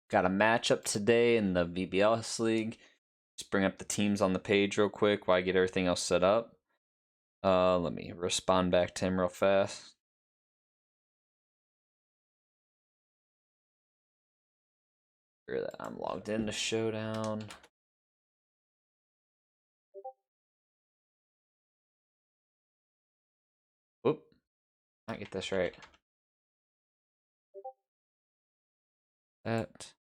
Got a matchup today in the VBL-S League. Just bring up the teams on the page real quick while I get everything else set up. Let me respond back to him real fast. Sure that I'm logged into Showdown. Whoop. I get this right. That.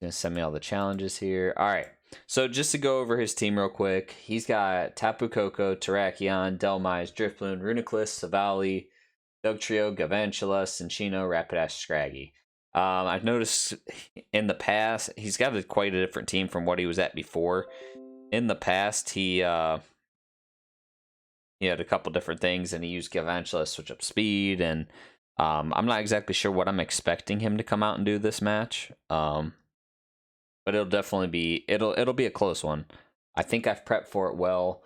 Gonna send me all the challenges here. Alright. So just to go over his team real quick, he's got Tapu Koko, Terrakion, Delmise, Drifloon, Runiclus, Savali, Dugtrio, Galvantula, Cinccino, Rapidash, Scraggy. I've noticed in the past he's got quite a different team from what he was at before. In the past, he had a couple different things, and he used Galvantula to switch up speed, and I'm not exactly sure what I'm expecting him to come out and do this match. But it'll definitely be it'll be a close one. I think I've prepped for it well.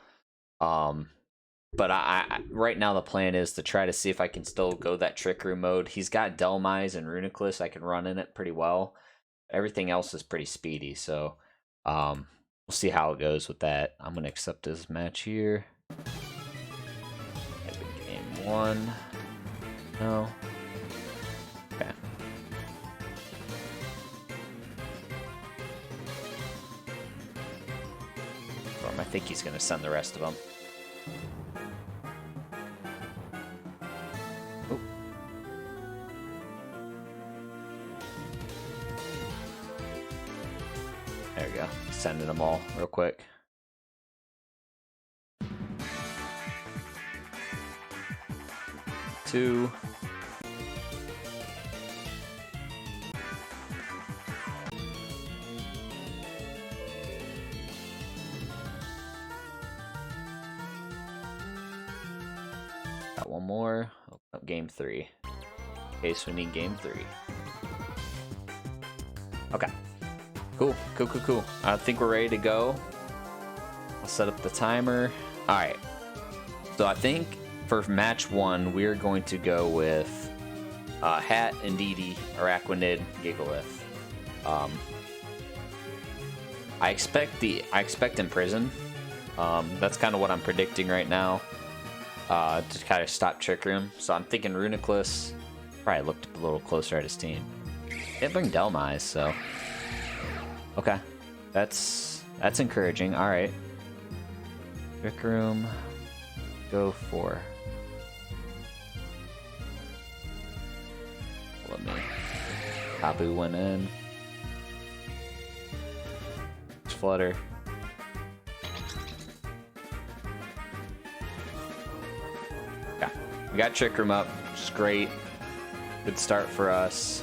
But I right now the plan is to try to see if I can still go that Trick Room mode. He's got Delmise and Runiclus. I can run in it pretty well. Everything else is pretty speedy, so we'll see how it goes with that. I'm gonna accept this match here. Game 1. No. Okay. I think he's gonna send the rest of them. There we go. Sending them all real quick. Two. Got one more. Open up game 3. In case we need game 3. Okay. Cool. I think we're ready to go. I'll set up the timer. Alright. So I think for match 1, we're going to go with Hat, Indeedee, Araquanid, Gigalith. I expect Imprison. That's kind of what I'm predicting right now. To kind of stop Trick Room. So I'm thinking Runiclus probably looked a little closer at his team. Didn't bring Delmise, so okay, that's encouraging. All right, Trick Room, go for. Let me. Tapu went in. Flutter. Yeah, we got Trick Room up, which is great. Good start for us.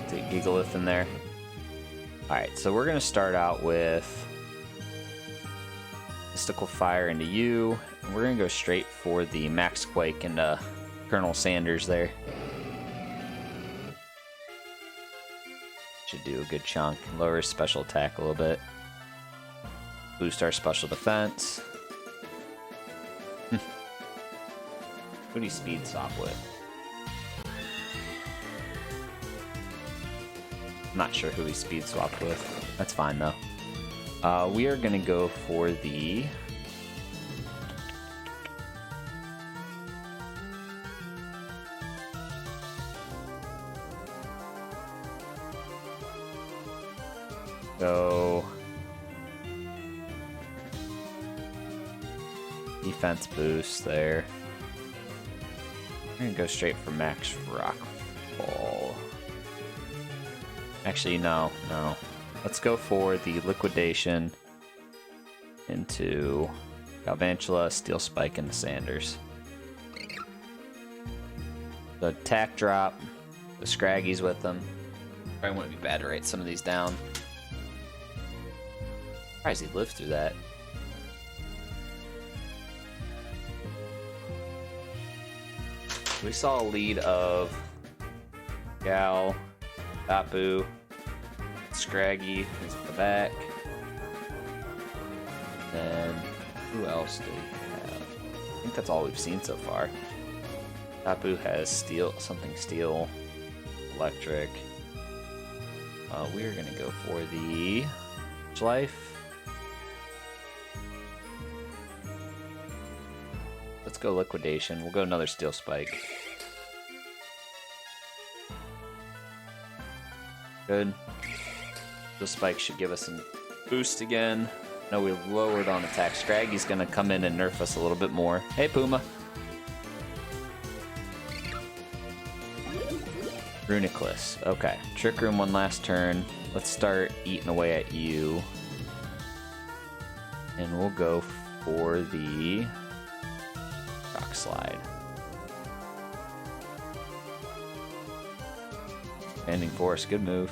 Take Gigalith in there. Alright, so we're gonna start out with Mystical Fire into you. And we're gonna go straight for the Max Quake into Colonel Sanders there. Should do a good chunk. Lower his special attack a little bit. Boost our special defense. Who do you speed swap with? I'm not sure who he speed swapped with. That's fine though. We are gonna go for the defense boost there. We're gonna go straight for Max Rock Ball. Actually, no. Let's go for the Liquidation into Galvantula, Steel Spike, and the Sanders. The attack drop, the Scraggies with them. Probably wouldn't be bad to write some of these down. Surprised he lived through that. We saw a lead of Gal, Tapu, Scraggy is at the back. Then who else do we have? I think that's all we've seen so far. Tapu has steel, something steel, electric. We are gonna go for the life. Let's go liquidation. We'll go another steel spike. Good. Steel spike should give us some boost again. No, we lowered on attack. Scraggy's gonna come in and nerf us a little bit more. Hey, Puma. Runiclus. Okay. Trick Room one last turn. Let's start eating away at you. And we'll go for the Rock Slide. Ending Force. Good move.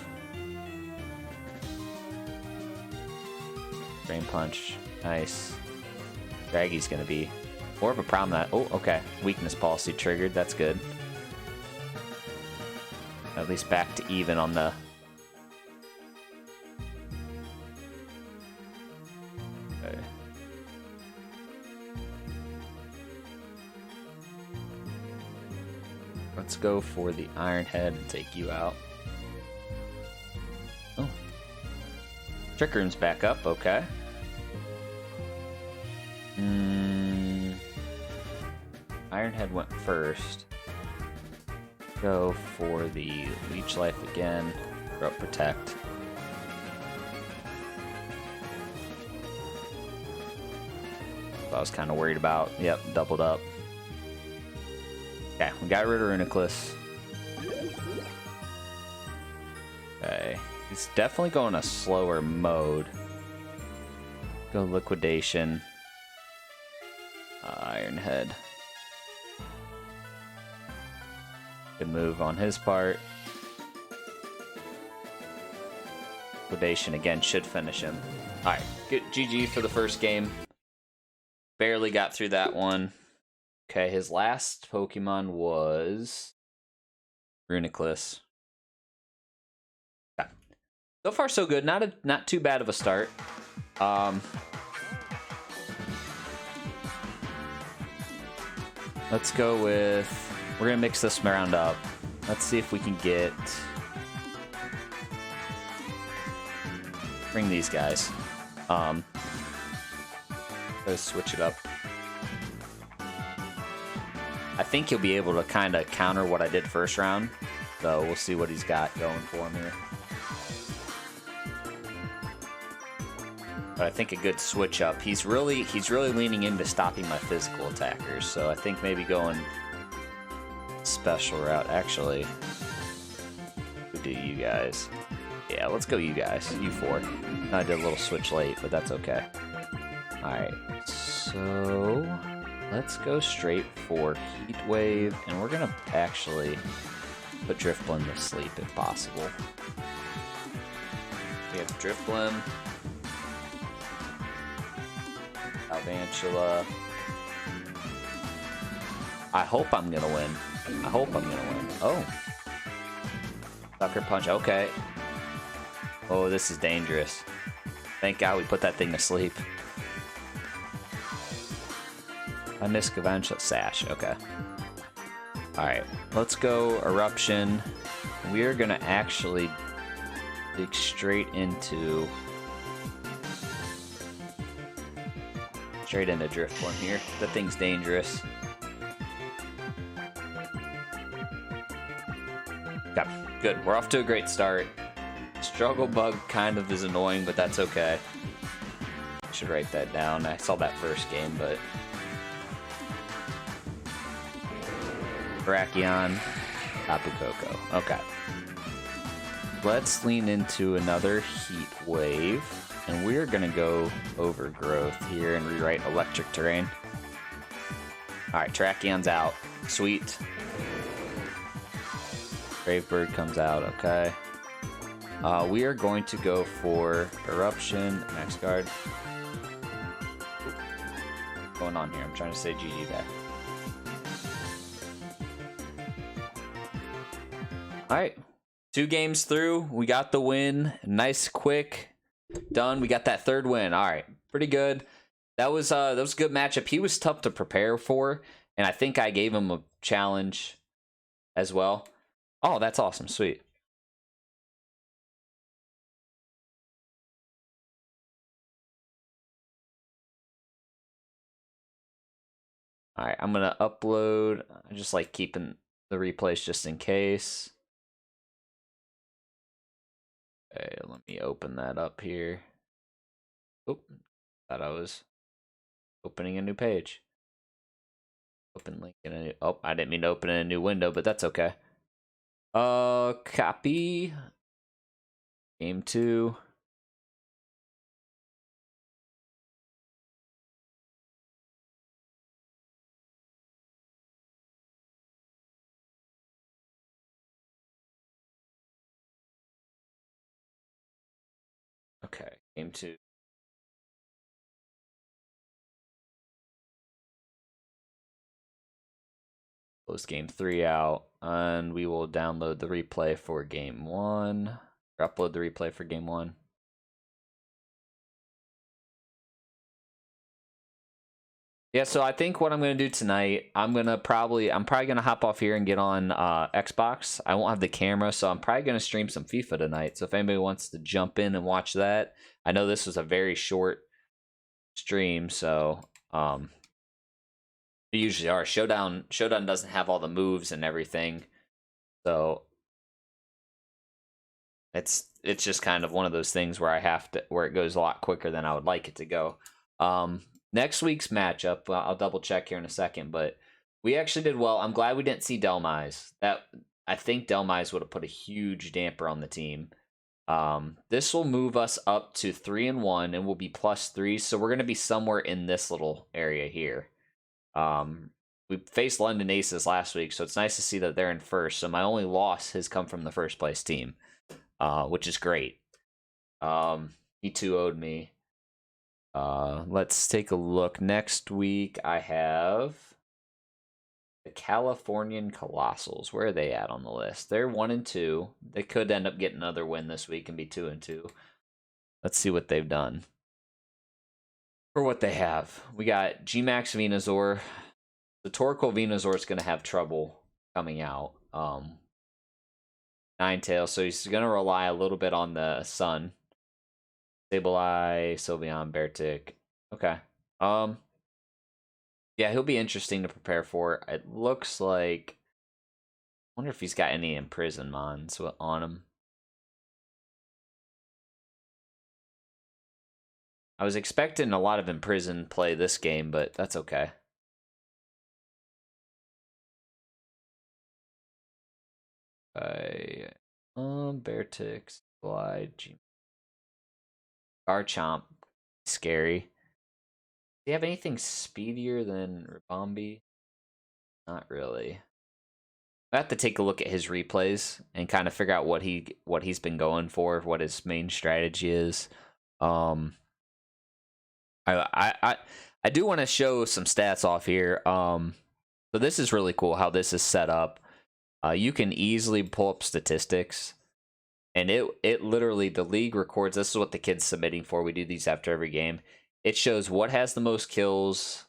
Drain Punch. Nice. Draggy's gonna be more of a problem that... Oh, okay. Weakness policy triggered. That's good. At least back to even on the... Okay. Let's go for the Iron Head and take you out. Oh. Trick Room's back up, okay. Iron Head went first. Go for the Leech Life again. Throw up Protect. I was kind of worried about. Yep, doubled up. Okay, we got rid of Runiclus. Okay, he's definitely going a slower mode. Go Liquidation. Iron Head. Good move on his part. Liquidation again should finish him. Alright, good GG for the first game. Barely got through that one. Okay, his last Pokemon was Runiclus. Okay. So far so good. Not too bad of a start. Let's go with... We're gonna mix this round up. Let's see if we can get... Bring these guys. Let's switch it up. I think he'll be able to kind of counter what I did first round. So we'll see what he's got going for him here. But I think a good switch up. He's really leaning into stopping my physical attackers. So I think maybe going special route. Actually, we'll do you guys. Yeah, let's go you guys. You four. I did a little switch late, but that's okay. Alright, so let's go straight for Heat Wave, and we're gonna actually put Drifblim to sleep if possible. We have Drifblim, Alvantula. I hope I'm gonna win. I hope I'm gonna win. Oh. Sucker Punch, okay. Oh, this is dangerous. Thank God we put that thing to sleep. A Niskavantula Sash, okay. Alright, let's go Eruption. We are gonna actually dig straight into Drifblim here. That thing's dangerous. Okay, good. We're off to a great start. Struggle Bug kind of is annoying, but that's okay. I should write that down. I saw that first game, but... Brachion, Tapu Koko. Okay. Let's lean into another Heat Wave, and we're gonna go Overgrowth here and rewrite Electric Terrain. Alright, Terrakion's out. Sweet. Gravebird comes out, okay. We are going to go for Eruption, Max Guard. What's going on here? I'm trying to say GG back. Alright, 2 games through, we got the win. Nice, quick, done. We got that third win. Alright, pretty good. That was a good matchup. He was tough to prepare for, and I think I gave him challenge as well. Oh, that's awesome. Sweet. All right, I'm going to upload. I just like keeping the replays just in case. Okay, let me open that up here. Oop, thought I was opening a new page. Open link in a new, oh, I didn't mean to open in a new window, but that's okay. Copy. Game 2. Okay, game 2. Close game 3 out, and we will download the replay for game 1. Or upload the replay for game 1. Yeah, so I think what I'm gonna do tonight, I'm probably gonna hop off here and get on Xbox. I won't have the camera, so I'm probably gonna stream some FIFA tonight. So if anybody wants to jump in and watch that, I know this was a very short stream, so they usually are. Showdown doesn't have all the moves and everything, so it's just kind of one of those things where where it goes a lot quicker than I would like it to go. Next week's matchup, well, I'll double check here in a second, but we actually did well. I'm glad we didn't see Delmise. I think Delmise would have put a huge damper on the team. This will move us up to 3-1, and we'll be +3. So we're gonna be somewhere in this little area here. We faced London Aces last week, so it's nice to see that they're in first. So my only loss has come from the first place team, which is great. He 2-0'd me. Let's take a look. Next week, I have the Californian Colossals. Where are they at on the list? They're 1-2. They could end up getting another win this week and be 2-2. Let's see what they've done. For what they have, we got G-Max Venusaur. The Torkoal Venusaur is going to have trouble coming out. Ninetales, so he's going to rely a little bit on the Sun. Sableye, Sylveon, Beartic. Okay. Yeah, he'll be interesting to prepare for. It looks like... I wonder if he's got any Imprison Mons on him. I was expecting a lot of Imprison play this game, but that's okay. Beartic, Sableye, Garchomp. Scary. Do you have anything speedier than Ribombee? Not really. I have to take a look at his replays and kind of figure out what he's been going for, what his main strategy is. I do want to show some stats off here. So this is really cool how this is set up. You can easily pull up statistics, and it literally, the league records. This is what the kid's submitting for. We do these after every game. It shows what has the most kills,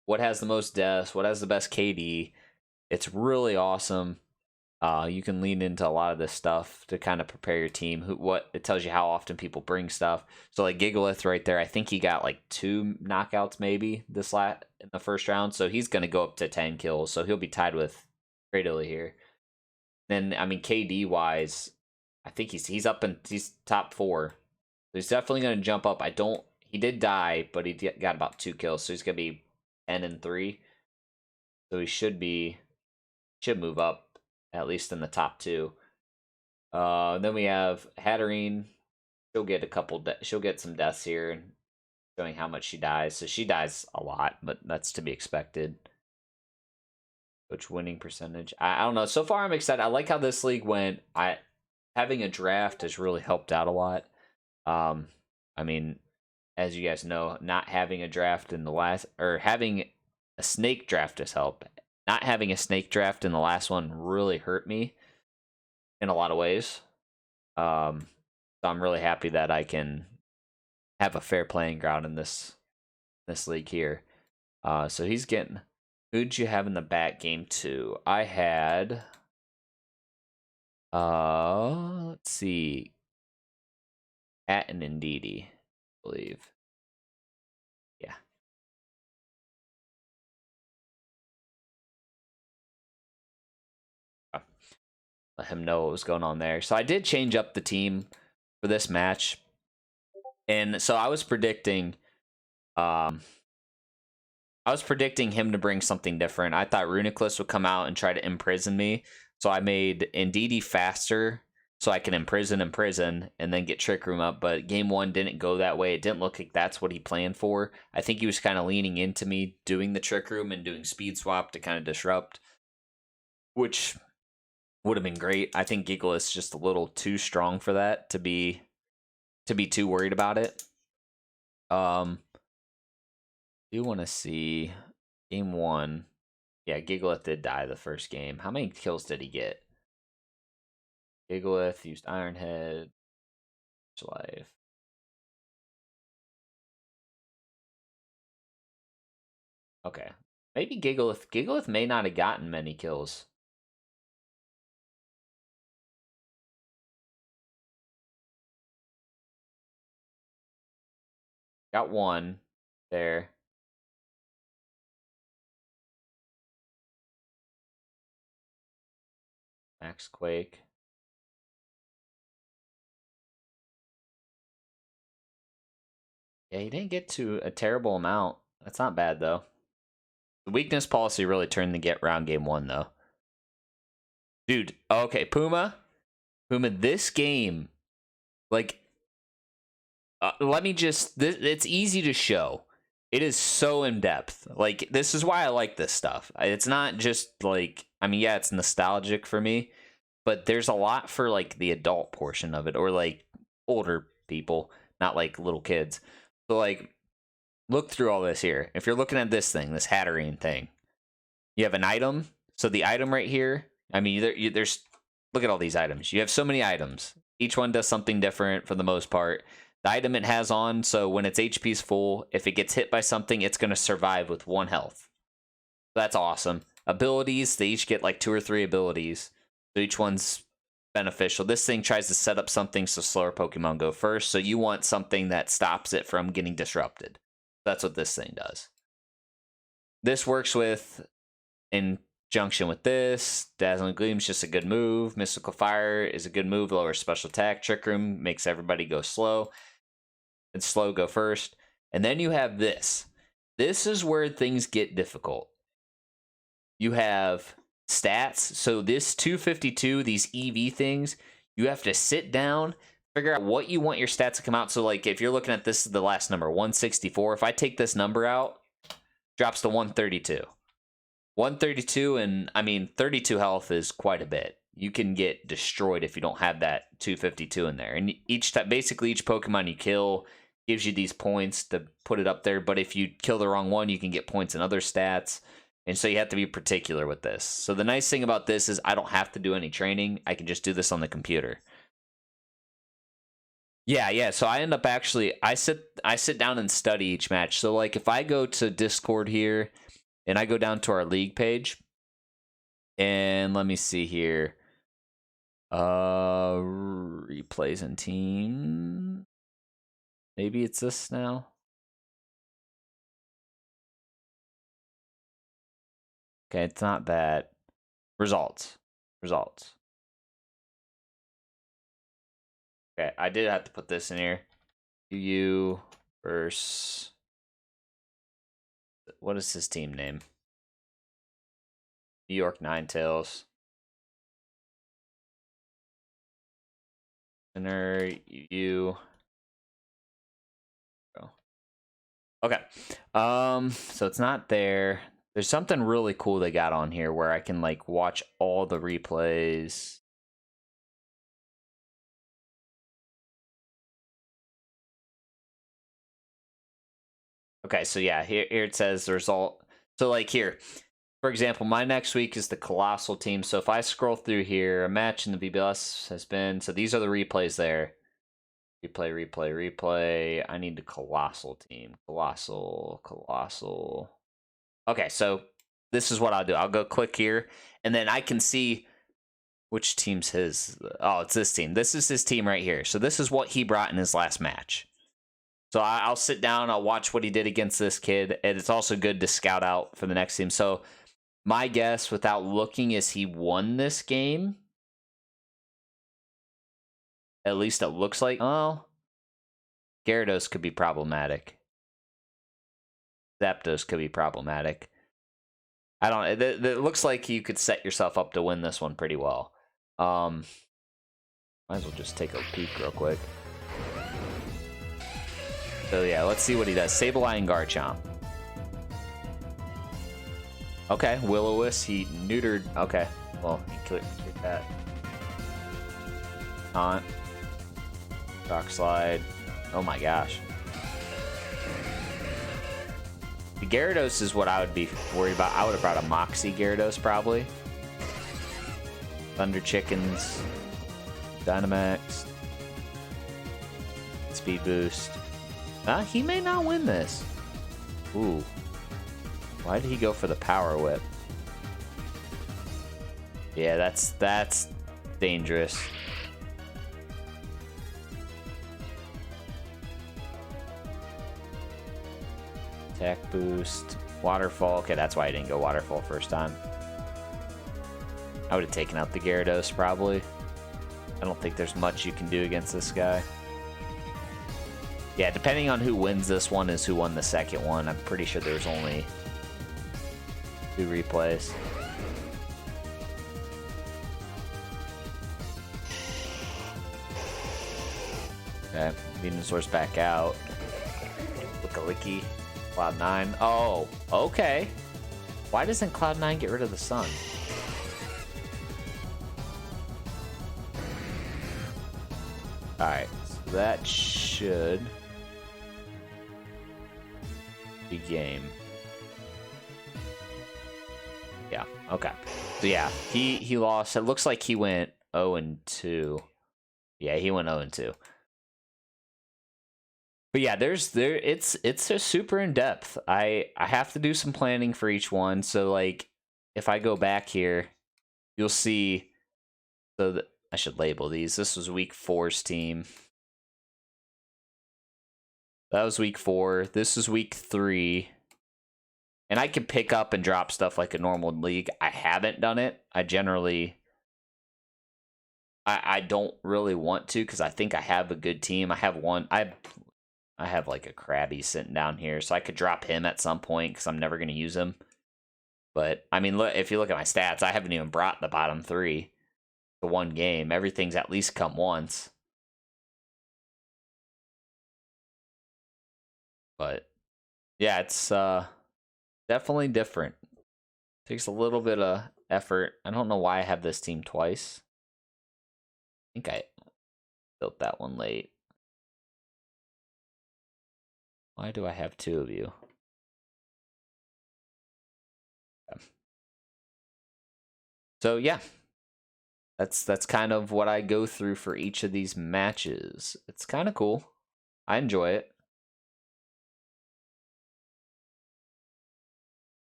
what has the most deaths, what has the best KD. It's really awesome. You can lean into a lot of this stuff to kind of prepare your team. It tells you how often people bring stuff. So like Gigalith right there, I think he got like 2 knockouts maybe in the first round. So he's going to go up to 10 kills. So he'll be tied with Cradily here. Then I mean KD wise, I think he's top 4. So he's definitely going to jump up. He did die, but he got about 2 kills. So he's going to be 10-3. So he should move up at least in the top 2. Then we have Hatterene. She'll get some deaths here, showing how much she dies. So she dies a lot, but that's to be expected. Coach winning percentage. I don't know. So far, I'm excited. I like how this league went. Having a draft has really helped out a lot. I mean, as you guys know, not having a draft in the last, or having a snake draft has helped. Not having a snake draft in the last one really hurt me in a lot of ways. So I'm really happy that I can have a fair playing ground in this league here. So he's getting Who'd you have in the back game 2? I had let's see. At and Ndidi, I believe. Yeah. Let him know what was going on there. So I did change up the team for this match. And so I was predicting him to bring something different. I thought Runiclus would come out and try to imprison me. So I made Ndidi faster so I can imprison, and then get Trick Room up. But game 1 didn't go that way. It didn't look like that's what he planned for. I think he was kind of leaning into me doing the Trick Room and doing Speed Swap to kind of disrupt, which would have been great. I think Giggle is just a little too strong for that to be too worried about it. Do want to see game 1. Yeah, Gigalith did die the first game. How many kills did he get? Gigalith used Iron Head. Life. Okay. Maybe Gigalith. Gigalith may not have gotten many kills. Got 1 there. Max Quake. Yeah, he didn't get to a terrible amount. That's not bad, though. The weakness policy really turned the get round game 1, though. Dude, okay, Puma, this game, like, let me just, it's easy to show. It is so in depth. Like, this is why I like this stuff. It's not just like, I mean, yeah, it's nostalgic for me, but there's a lot for like the adult portion of it, or like older people, not like little kids. So like, look through all this here. If you're looking at this thing, this Hatterene thing, you have an item. So the item right here, I mean, there's, look at all these items. You have so many items. Each one does something different for the most part. The item it has on, so when its HP's full, if it gets hit by something, it's going to survive with 1 health. That's awesome. Abilities, they each get like 2 or 3 abilities. So each one's beneficial. This thing tries to set up something so slower Pokemon go first. So you want something that stops it from getting disrupted. That's what this thing does. This works with, in junction with this, Dazzling Gleam's just a good move. Mystical Fire is a good move, lower special attack. Trick Room makes everybody go slow. And slow go first. And then you have this. This is where things get difficult. You have stats. So this 252, these EV things, you have to sit down, figure out what you want your stats to come out. So like if you're looking at this, the last number, 164. If I take this number out, drops to 132. 132, and I mean 32 health is quite a bit. You can get destroyed if you don't have that 252 in there. And basically each Pokemon you kill gives you these points to put it up there. But if you kill the wrong one, you can get points in other stats. And so you have to be particular with this. So the nice thing about this is I don't have to do any training. I can just do this on the computer. Yeah. So I end up actually, I sit down and study each match. So like if I go to Discord here and I go down to our league page, and let me see here. Replays and team. Maybe it's this now. Okay, it's not that. Results. Okay, I did have to put this in here. UU versus, what is his team name? New York Ninetales. Center UU. Okay. So it's not there. There's something really cool they got on here where I can like watch all the replays. Okay, so yeah, here it says the result. So like here, for example, my next week is the Colossal team. So if I scroll through here, a match in the VBL-S has been, so these are the replays there. Replay. I need the Colossal team. Colossal. Okay, so this is what I'll do. I'll go click here, and then I can see which team's his. Oh, it's this team. This is his team right here. So this is what he brought in his last match. So I'll sit down, I'll watch what he did against this kid, and it's also good to scout out for the next team. So my guess, without looking, is he won this game. At least it looks like. Oh, Gyarados could be problematic. Zapdos could be problematic. I don't know. It looks like you could set yourself up to win this one pretty well. Might as well just take a peek real quick. So yeah, let's see what he does. Sableye and Garchomp. Okay, Will-O-Wisp, he neutered. Okay, well, he killed that. Taunt. Rock Slide. Oh my gosh. The Gyarados is what I would be worried about. I would have brought a Moxie Gyarados probably. Thunder Chickens. Dynamax. Speed Boost. He may not win this. Ooh. Why did he go for the Power Whip? Yeah, that's dangerous. Attack Boost. Waterfall. Okay, that's why I didn't go Waterfall first time. I would have taken out the Gyarados probably. I don't think there's much you can do against this guy. Yeah, depending on who wins this one is who won the second one. I'm pretty sure there's only 2 replays. Okay, Venusaur's back out. Licky. Cloud9. Oh, okay. Why doesn't Cloud9 get rid of the sun? Alright, so that should be game. Yeah, okay. So yeah, he lost. It looks like he went 0-2. Yeah, he went 0-2. But yeah, it's a super in depth. I have to do some planning for each one. So like, if I go back here, you'll see. So that I should label these. This was week 4's team. That was week 4. This is week 3. And I can pick up and drop stuff like a normal league. I haven't done it. I generally, I don't really want to because I think I have a good team. I have one. I have like a Krabby sitting down here, so I could drop him at some point because I'm never going to use him. But I mean, look, if you look at my stats, I haven't even brought the bottom 3 to one game. Everything's at least come once. But yeah, it's definitely different. Takes a little bit of effort. I don't know why I have this team twice. I think I built that one late. Why do I have 2 of you? So yeah, that's kind of what I go through for each of these matches. It's kind of cool. I enjoy it.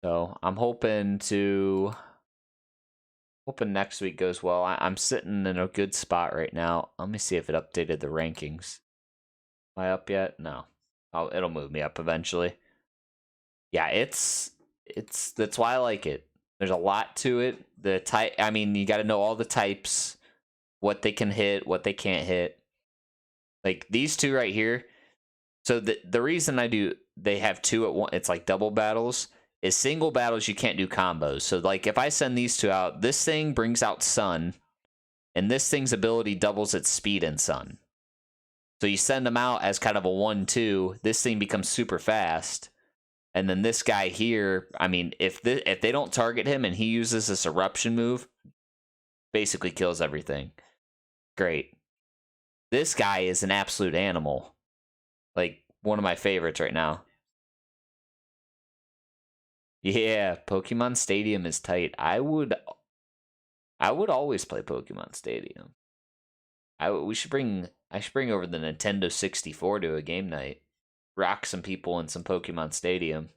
So I'm hoping next week goes well. I'm sitting in a good spot right now. Let me see if it updated the rankings. Am I up yet? No. Oh, it'll move me up eventually. Yeah, it's that's why I like it. There's a lot to it. The type, I mean, you got to know all the types, what they can hit, what they can't hit. Like these 2 right here. So the reason they have 2 at one, it's like double battles, is single battles you can't do combos. So like if I send these 2 out, this thing brings out Sun, and this thing's ability doubles its speed in Sun. So you send them out as kind of a 1-2, this thing becomes super fast. And then this guy here, I mean, if they don't target him and he uses this eruption move, basically kills everything. Great. This guy is an absolute animal. Like, one of my favorites right now. Yeah, Pokemon Stadium is tight. I would always play Pokemon Stadium. I should bring over the Nintendo 64 to a game night. Rock some people in some Pokemon Stadium.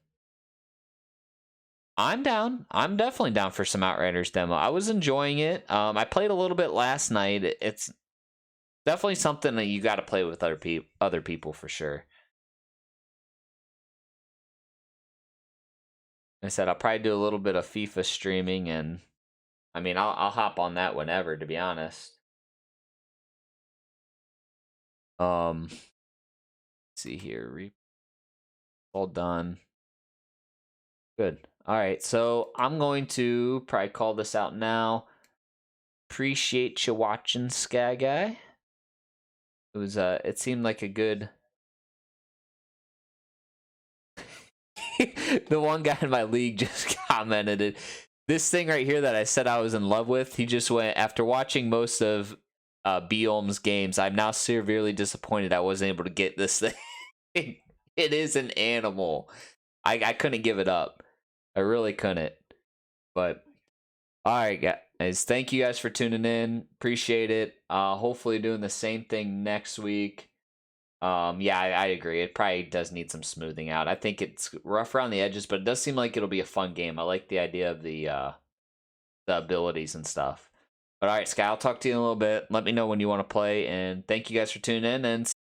I'm down. I'm definitely down for some Outriders demo. I was enjoying it. I played a little bit last night. It's definitely something that you got to play with other people for sure. I said I'll probably do a little bit of FIFA streaming, and I mean I'll hop on that whenever, to be honest. Let's see here, all done. Good. All right, so I'm going to probably call this out now. Appreciate you watching, Sky Guy. It was it seemed like a good. The one guy in my league just commented it. This thing right here that I said I was in love with, he just went, after watching most of Biom's games, I'm now severely disappointed I wasn't able to get this thing. It is an animal. I couldn't give it up. I really couldn't. But all right, guys. Thank you guys for tuning in. Appreciate it. Hopefully doing the same thing next week. Yeah, I agree. It probably does need some smoothing out. I think it's rough around the edges, but it does seem like it'll be a fun game. I like the idea of the abilities and stuff. But all right, Sky, I'll talk to you in a little bit. Let me know when you want to play, and thank you guys for tuning in, and